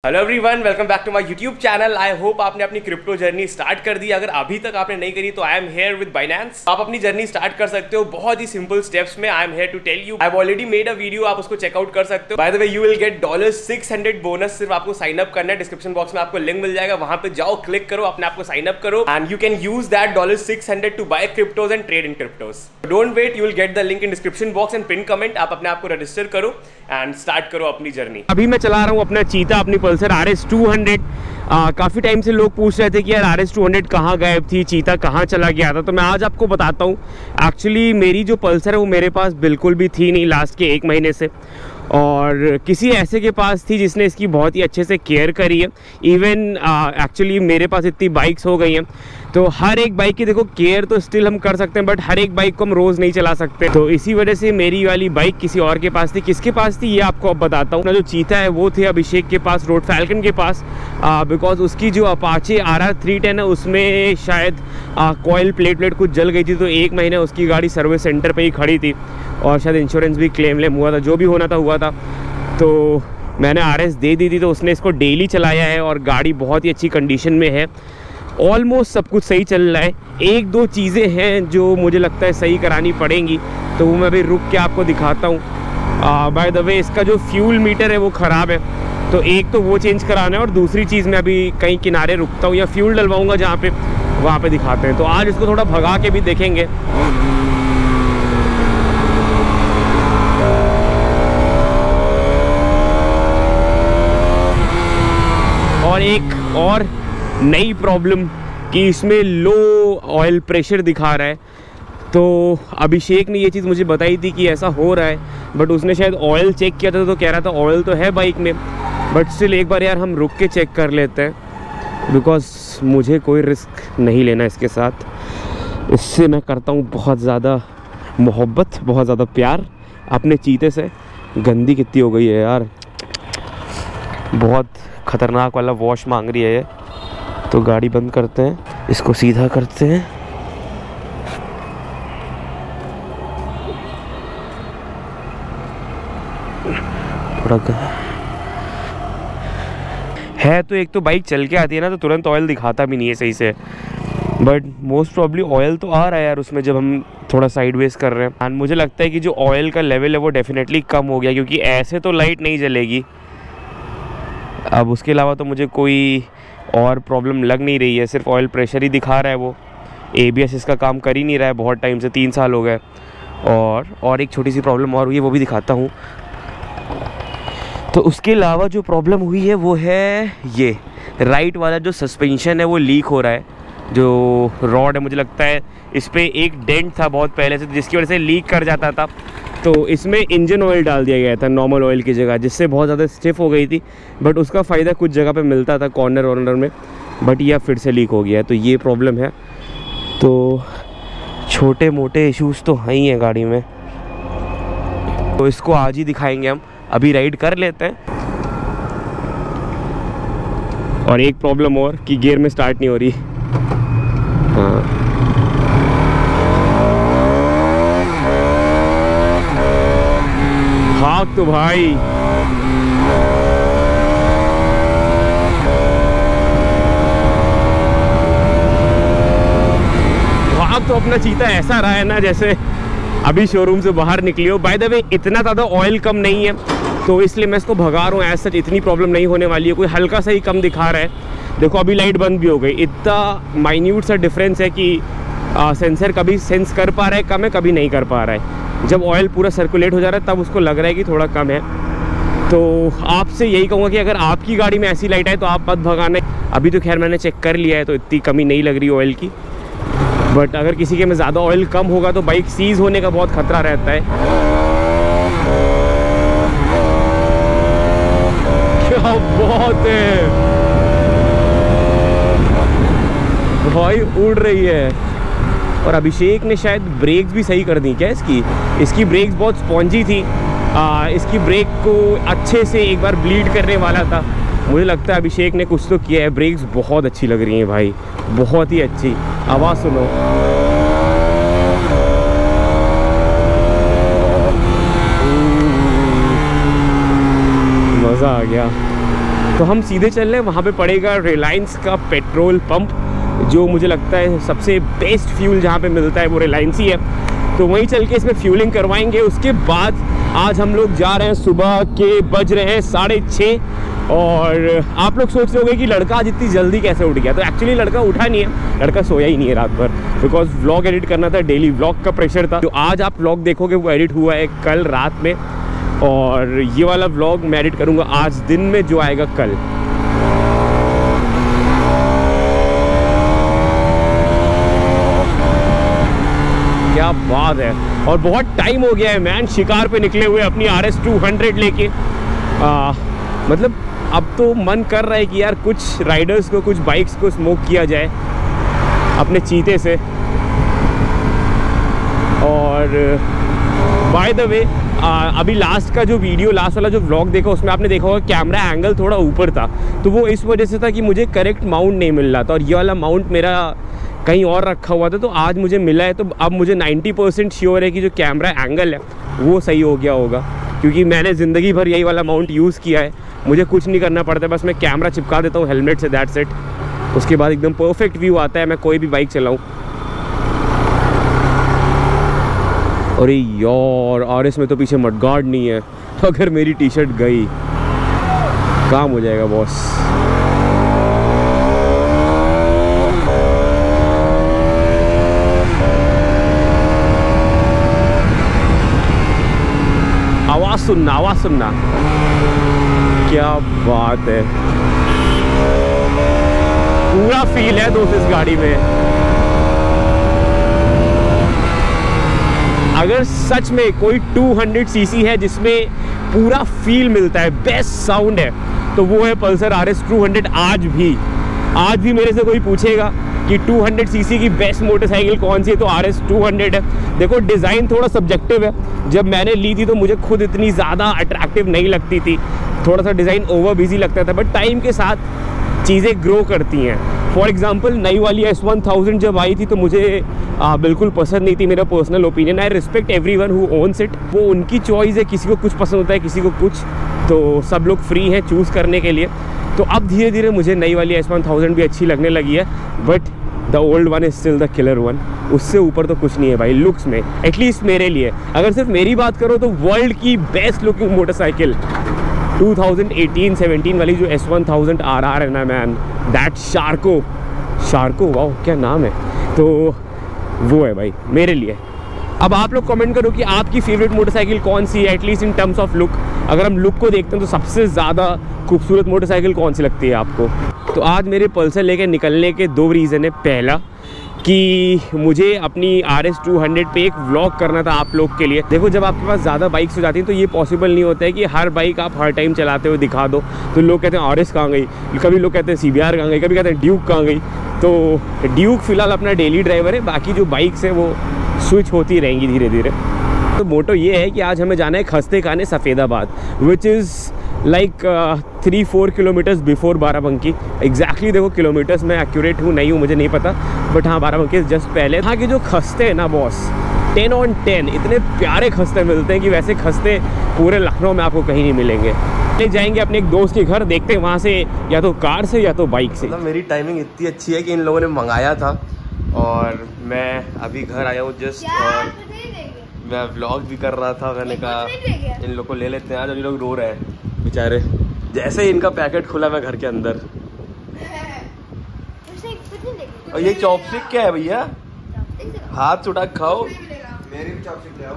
Hello everyone, welcome back to my YouTube channel. I hope आपने अपनी crypto journey start कर दी। अगर अभी तक आपने नहीं करी तो आई एम हेयर विद बाइनेंस। आप अपनी जर्नी स्टार्ट कर सकते हो बहुत ही सिंपल स्टेप्स में। I am here to tell you. I have already made a video, आप उसको चेकआउट कर सकते हो। By the way, you will get $600 bonus. सिर्फ आपको साइन अप करना है। डिस्क्रिप्शन बॉक्स में आपको लिंक मिल जाएगा, वहां पे जाओ, क्लिक करो, अपने आप को साइन अप करो and you can use that $600 to buy cryptos and trade in cryptos. Don't wait, you will get the link in description box and pin comment. आप अपने आप को रजिस्टर करो एंड स्टार्ट करो अपनी जर्नी। अभी मैं चला रहा हूँ अपना चीता, अपनी पल्सर RS 200। काफ़ी टाइम से लोग पूछ रहे थे कि यार RS 200 कहाँ गायब थी, चीता कहाँ चला गया था। तो मैं आज आपको बताता हूँ। एक्चुअली मेरी जो पल्सर है वो मेरे पास बिल्कुल भी थी नहीं लास्ट के 1 महीने से, और किसी ऐसे के पास थी जिसने इसकी बहुत ही अच्छे से केयर करी है। इवन एक्चुअली मेरे पास इतनी बाइक्स हो गई हैं तो हर एक बाइक की देखो केयर तो स्टिल हम कर सकते हैं, बट हर एक बाइक को हम रोज़ नहीं चला सकते। तो इसी वजह से मेरी वाली बाइक किसी और के पास थी। किसके पास थी ये आपको अब बताता हूँ। ना जो चीता है वो थे अभिषेक के पास, रोड फैल्कन के पास, बिकॉज उसकी जो अपाचे RR 310 है उसमें शायद कॉयल प्लेट कुछ जल गई थी। तो 1 महीने उसकी गाड़ी सर्विस सेंटर पर ही खड़ी थी और शायद इंश्योरेंस भी क्लेम हुआ था। जो भी होना था हुआ था। तो मैंने RS दे दी थी, तो उसने इसको डेली चलाया है और गाड़ी बहुत ही अच्छी कंडीशन में है। ऑलमोस्ट सब कुछ सही चल रहा है। 1-2 चीज़ें हैं जो मुझे लगता है सही करानी पड़ेंगी, तो वो मैं अभी रुक के आपको दिखाता हूँ। बाय द वे, इसका जो फ्यूल मीटर है वो ख़राब है, तो एक तो वो चेंज कराना है और दूसरी चीज़ मैं अभी कहीं किनारे रुकता हूँ या फ्यूल डलवाऊँगा जहाँ पे, वहाँ पे दिखाते हैं। तो आज इसको थोड़ा भगा के भी देखेंगे। और एक और नई प्रॉब्लम कि इसमें लो ऑयल प्रेशर दिखा रहा है। तो अभिषेक ने ये चीज़ मुझे बताई थी कि ऐसा हो रहा है, बट उसने शायद ऑयल चेक किया था तो कह रहा था ऑयल तो है बाइक में, बट स्टिल एक बार यार हम रुक के चेक कर लेते हैं, बिकॉज मुझे कोई रिस्क नहीं लेना इसके साथ। इससे मैं करता हूँ बहुत ज़्यादा मोहब्बत, बहुत ज़्यादा प्यार अपने चीते से। गंदी कितनी हो गई है यार, बहुत ख़तरनाक वाला वॉश मांग रही है ये। तो गाड़ी बंद करते हैं, इसको सीधा करते हैं। थोड़ा है तो एक तो बाइक चल के आती है ना तो तुरंत ऑयल दिखाता भी नहीं है सही से, बट मोस्ट प्रॉब्ली ऑयल तो आ रहा है यार उसमें जब हम थोड़ा साइडवेज कर रहे हैं। एंड मुझे लगता है कि जो ऑयल का लेवल है वो डेफिनेटली कम हो गया, क्योंकि ऐसे तो लाइट नहीं जलेगी। अब उसके अलावा तो मुझे कोई और प्रॉब्लम लग नहीं रही है, सिर्फ ऑयल प्रेशर ही दिखा रहा है। वो ABS इसका काम कर ही नहीं रहा है बहुत टाइम से, 3 साल हो गए। और एक छोटी सी प्रॉब्लम और हुई है, वो भी दिखाता हूँ। तो उसके अलावा जो प्रॉब्लम हुई है वो है ये राइट वाला जो सस्पेंशन है वो लीक हो रहा है। जो रॉड है मुझे लगता है इस पर एक डेंट था बहुत पहले से, जिसकी वजह से लीक कर जाता था। तो इसमें इंजन ऑयल डाल दिया गया था नॉर्मल ऑयल की जगह, जिससे बहुत ज़्यादा स्टिफ हो गई थी। बट उसका फ़ायदा कुछ जगह पे मिलता था कॉर्नर वॉर्नर में, बट यह फिर से लीक हो गया है। तो ये प्रॉब्लम है। तो छोटे मोटे इश्यूज़ तो हैं ही हैं गाड़ी में, तो इसको आज ही दिखाएंगे हम। अभी राइड कर लेते हैं। और एक प्रॉब्लम और कि गियर में स्टार्ट नहीं हो रही। हाँ, भाग तो भाई। भाग तो अपना चीता ऐसा रहा है ना जैसे अभी शोरूम से बाहर निकली हो। बाय द वे, इतना ज़्यादा ऑयल कम नहीं है, तो इसलिए मैं इसको भगा रहा हूँ। एज सच इतनी प्रॉब्लम नहीं होने वाली है, कोई हल्का सा ही कम दिखा रहा है। देखो अभी लाइट बंद भी हो गई। इतना माइन्यूट सा डिफरेंस है कि सेंसर कभी सेंस कर पा रहा है कम है, कभी नहीं कर पा रहा है। जब ऑयल पूरा सर्कुलेट हो जा रहा है तब उसको लग रहा है कि थोड़ा कम है। तो आपसे यही कहूँगा कि अगर आपकी गाड़ी में ऐसी लाइट है तो आप मत भगाना। अभी तो खैर मैंने चेक कर लिया है तो इतनी कमी नहीं लग रही ऑयल की, बट अगर किसी के में ज़्यादा ऑयल कम होगा तो बाइक सीज होने का बहुत खतरा रहता है। क्या बहुत है भाई, उड़ रही है। और अभिषेक ने शायद ब्रेक्स भी सही कर दी क्या इसकी ब्रेक्स बहुत स्पॉन्जी थी। इसकी ब्रेक को अच्छे से एक बार ब्लीड करने वाला था। मुझे लगता है अभिषेक ने कुछ तो किया है। ब्रेक्स बहुत अच्छी लग रही हैं भाई, बहुत ही अच्छी। आवाज़ सुनो। मज़ा आ गया। तो हम सीधे चल रहे हैं, वहाँ पे पड़ेगा रिलायंस का पेट्रोल पंप, जो मुझे लगता है सबसे बेस्ट फ्यूल जहाँ पे मिलता है वो रिलायंस ही है। तो वहीं चल के इसमें फ्यूलिंग करवाएंगे। उसके बाद आज हम लोग जा रहे हैं, सुबह के बज रहे हैं 6:30। और आप लोग सोच रहे होंगे कि लड़का आज इतनी जल्दी कैसे उठ गया। तो एक्चुअली लड़का उठा नहीं है, लड़का सोया ही नहीं है रात भर, बिकॉज व्लॉग एडिट करना था, डेली व्लॉग का प्रेशर था। तो आज आप व्लॉग देखोगे वो एडिट हुआ है कल रात में, और ये वाला व्लॉग मैं एडिट करूँगा आज दिन में, जो आएगा कल। क्या बात है। और बहुत टाइम हो गया है मैन शिकार पे निकले हुए अपनी RS 200 लेके। मतलब अब तो मन कर रहा है कि यार कुछ राइडर्स को, कुछ बाइक्स को स्मोक किया जाए अपने चीते से। और बाय द वे अभी लास्ट का जो वीडियो, लास्ट वाला जो व्लॉग देखा, उसमें आपने देखा होगा कैमरा एंगल थोड़ा ऊपर था। तो वो इस वजह से था कि मुझे करेक्ट माउंट नहीं मिल रहा था, और ये वाला माउंट मेरा कहीं और रखा हुआ था, तो आज मुझे मिला है। तो अब मुझे 90% श्योर है कि जो कैमरा एंगल है वो सही हो गया होगा, क्योंकि मैंने ज़िंदगी भर यही वाला माउंट यूज़ किया है। मुझे कुछ नहीं करना पड़ता, बस मैं कैमरा चिपका देता हूँ हेलमेट से, दैट्स इट। उसके बाद एकदम परफेक्ट व्यू आता है, मैं कोई भी बाइक चलाऊँ। अरे यार RS में तो पीछे मडगार्ड नहीं है, अगर मेरी टी शर्ट गई काम हो जाएगा बॉस। आवाज़ सुनना, आवाज़ सुनना, क्या बात है। पूरा फील है दोस्त इस गाड़ी में। अगर सच में कोई 200 सीसी है जिसमें पूरा फील मिलता है, बेस्ट साउंड है, तो वो है पल्सर RS 200। आज भी मेरे से कोई पूछेगा कि 200 सीसी की बेस्ट मोटरसाइकिल कौन सी है, तो RS 200 है। देखो डिज़ाइन थोड़ा सब्जेक्टिव है, जब मैंने ली थी तो मुझे खुद इतनी ज़्यादा अट्रैक्टिव नहीं लगती थी, थोड़ा सा डिज़ाइन ओवर बिजी लगता था। बट टाइम के साथ चीज़ें ग्रो करती हैं। फॉर एग्जांपल नई वाली S1000 जब आई थी तो मुझे बिल्कुल पसंद नहीं थी, मेरा personal opinion. I respect everyone who owns it, वो उनकी चॉइस है, किसी को कुछ पसंद होता है, किसी को कुछ, तो सब लोग फ्री हैं चूज़ करने के लिए। तो अब धीरे धीरे मुझे नई वाली S1000 भी अच्छी लगने लगी है, but the old one is still the killer one. उससे ऊपर तो कुछ नहीं है भाई लुक्स में, एटलीस्ट मेरे लिए। अगर सिर्फ मेरी बात करो तो वर्ल्ड की बेस्ट लुकिंग मोटरसाइकिल 2018-17 वाली जो S1000 RR है ना मैन, दैट शार्को, वाओ क्या नाम है, तो वो है भाई मेरे लिए। अब आप लोग कमेंट करो कि आपकी फेवरेट मोटरसाइकिल कौन सी है, at least in terms of look. अगर हम लुक को देखते हैं तो सबसे ज़्यादा खूबसूरत मोटरसाइकिल कौन सी लगती है आपको। तो आज मेरे पल्सर लेके निकलने के 2 रीज़न है। पहला कि मुझे अपनी RS 200 पे एक व्लॉग करना था आप लोग के लिए। देखो जब आपके पास ज़्यादा बाइक्स हो जाती हैं तो ये पॉसिबल नहीं होता है कि हर बाइक आप हर टाइम चलाते हुए दिखा दो। तो लोग कहते हैं RS कहाँ गई, कभी लोग कहते हैं CBR कहाँ गई, कभी कहते हैं ड्यूक कहाँ गई। तो ड्यूक फ़िलहाल अपना डेली ड्राइवर है, बाकी जो बाइक्स हैं वो स्विच होती रहेंगी धीरे धीरे। तो मोटो ये है कि आज हमें जाना है खस्ते खाने Safedabad, which is like 3-4 kilometres before Barabanki. Exactly देखो किलोमीटर्स में एक्यूरेट हूँ नहीं हूँ मुझे नहीं पता, बट हाँ बाराबंकी जस्ट पहले। यहाँ के जो खस्ते हैं ना बॉस, 10 on 10 इतने प्यारे खस्ते मिलते हैं कि वैसे खस्ते पूरे लखनऊ में आपको कहीं नहीं मिलेंगे। ले जाएंगे अपने एक दोस्त के घर, देखते हैं वहाँ से या तो कार से या तो बाइक से। मतलब मेरी टाइमिंग इतनी अच्छी है कि इन लोगों ने मंगाया था और मैं अभी घर आया हूँ जस्ट, और मैं व्लॉग भी कर रहा था। मैंने कहा इन लोग को ले लेते हैं आज, और ये लोग रो रहे हैं बेचारे। जैसे ही इनका पैकेट खुला मैं घर के अंदर, और ये चॉपस्टिक क्या है भैया, हाथ उठा खाओ। मेरी भी चॉपस्टिक ले आओ,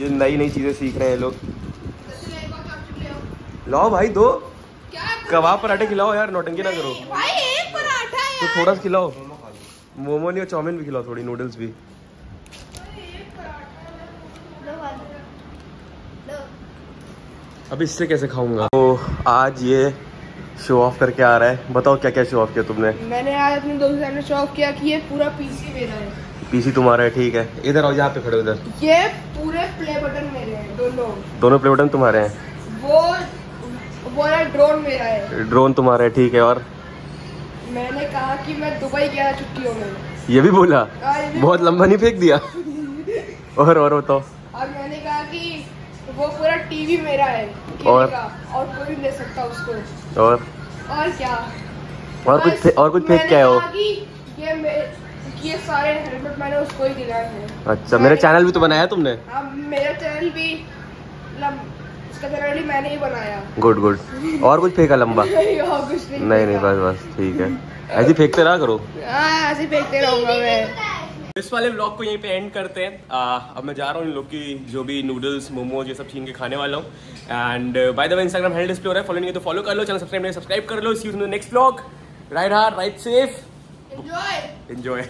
ये नई नई चीजें सीख रहे हैं लोग। लाओ भाई दो कबाब पराठे खिलाओ यार, नौटंकी ना करो तो थोड़ा सा खिलाओ। मोमो नहीं और चाउमीन भी खिलाओ, थोड़ी नूडल्स भी। अब इससे कैसे खाऊंगा। तो आज ये शो ऑफ करके आ रहा है, बताओ क्या क्या शो ऑफ किया तुमने। मैंने आज अपने दोस्त के सामने शो ऑफ किया कि ये पूरा पीसी मेरा है। पीसी तुम्हारा है, ठीक है। इधर आओ, यहाँ पे खड़े उधर। ये पूरे प्ले बटन मेरे हैं, दोनों प्ले बटन तुम्हारे हैं। वो ड्रोन मेरा है। ड्रोन तुम्हारा है, ठीक है। और मैंने कहा कि मैं दुबई गया था छुट्टियों में, ये भी बोला, बहुत लंबा नहीं फेंक दिया। और बताओ। और मैंने कहा कि वो पूरा टीवी मेरा है और? का, और कोई नहीं ले सकता उसको। और क्या और कुछ फेंक क्या हो? ये सारे हेलमेट मैंने उसको ही दिलाए हैं। अच्छा, मेरा चैनल भी तो बनाया तुमने? हाँ, मेरा चैनल भी उसका चैनल भी मैंने ही बनाया। Good good. और कुछ फेंका लंबा? और कुछ नहीं बस ठीक है, ऐसे ही फेंकते रहा करो। ऐसे ही फेंकते रहूंगा मैं। इस वाले व्लॉग को यहीं पे एंड करते हैं। अब मैं जा रहा हूँ इन लोग की जो भी नूडल्स मोमोज ये सब छीन के खाने वाला हूँ। And by the way Instagram handle display हो रहा है, फॉलो नहीं है तो फॉलो कर लो, चैनल सब्सक्राइब नहीं सब्सक्राइब कर लो। See you in the next vlog. Ride hard, ride safe, enjoy. Enjoy.